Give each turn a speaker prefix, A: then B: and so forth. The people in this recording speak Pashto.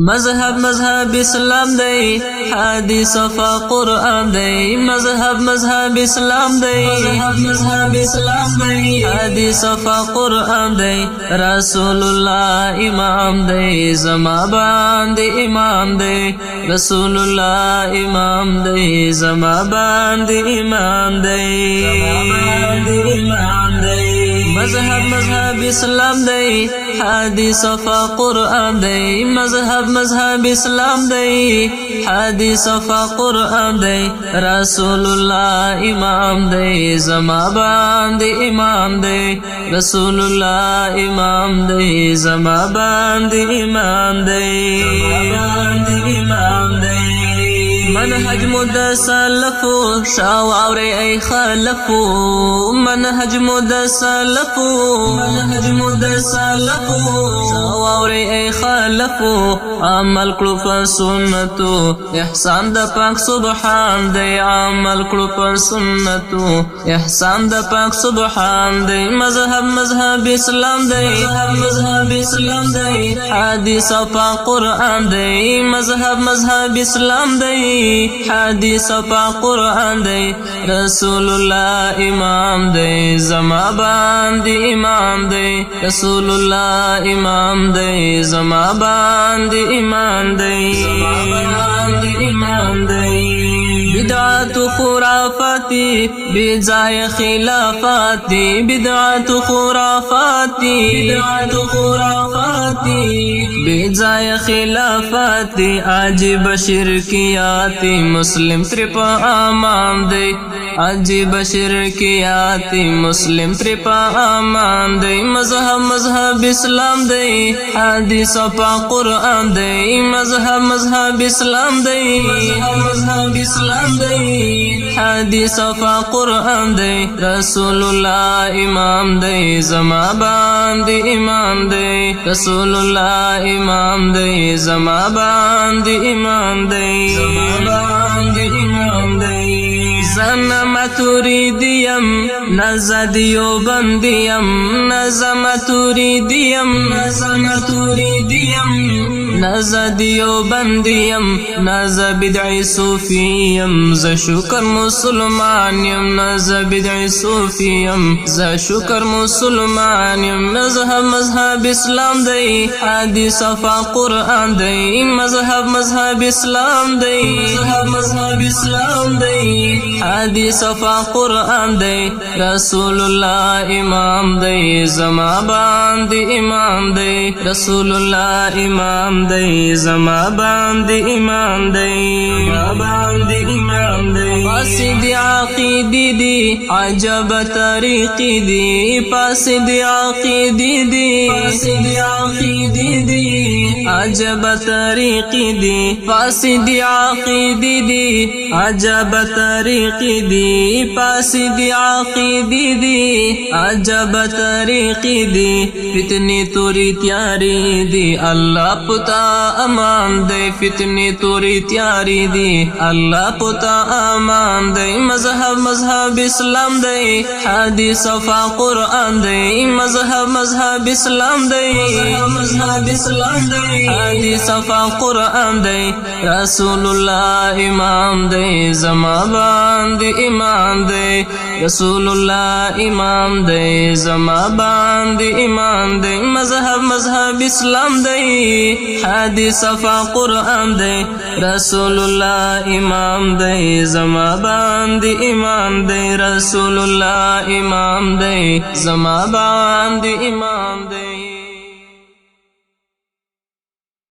A: مذهب اسلام دی حدیث صفا قرآن دی مذهب اسلام دی مذهب اسلام دی حدیث صفا قرآن دی رسول الله امام دی زما باندې امام دی رسول الله امام دی زما باندې امام دی مذهب اسلام دی حدیث صفا قرآن دی مذهب اسلام دی حدیث صفا قرآن دی رسول الله امام دی زما باندې امام دی رسول الله امام دی زما باندې امام دی منهج مد سلفو شاوری ای خلفو منهج مد سلفو شاوری ای خلفو عمل کړو په سنتو احسان د پاک سبحان دی عمل کړو په سنتو احسان د پاک سبحان دی مذهب اسلام دی مذهب اسلام دی حدیث صفا قرآن دی مذهب اسلام دی حدیث صفا قرآن دی رسول الله امام دی زما باندې امام دی رسول الله امام دی زما باندې امام دی بدعات خرافاتی بجای خلافاتی بدعات خرافاتی بجای خلافاتی عجیب شرکیاتی مسلم تر په امان دی عجیب شرکیاتی مسلم تر په امان دی مذهب اسلام دی حدیث صفا قرآن دی مذهب اسلام دی مذهب اسلام دی حدیث صفا قرآن دی رسول الله امام دی زما باندې امام دی رسول الله امام دی زما باندې امام دی زنم توریدیم نزدیو بندیم نظم توریدیم نزدیو بندیم نز بدعی صوفیم ز شکر مسلمانیم نز بدعی صوفیم ز شکر مسلمانیم مذهب اسلام دی حدیث صفا قرآن دی مذهب اسلام دی مذهب اسلام دی حدیث صفا قرآن دی رسول الله امام دی زما باندې امام دی رسول الله امام دی زما باندې امام دی فاسد عقیدی دی عجب طریقی دی فاسد عقیدی دی عجب طریقی دی فاسد عقیدی دی عجب طریقی دی فاسد عقیدی دی عجب طریقی دی فتنی توری تیاری دی اللہ پتا امان دی فتنی توری تیاری دی اللہ پتا امان دی مذہب اسلام دی حدیث صفا قرآن دی مذہب اسلام دی مذہب اسلام دی حدیث صفا قرآن دی رسول اللہ امام دی زما باندې امام دی رسول الله امام دی زما باندې امام دی مذهب اسلام دی حدیث صفا قرآن دی رسول الله امام دی زما باندې امام دی رسول الله امام دی زما باندې امام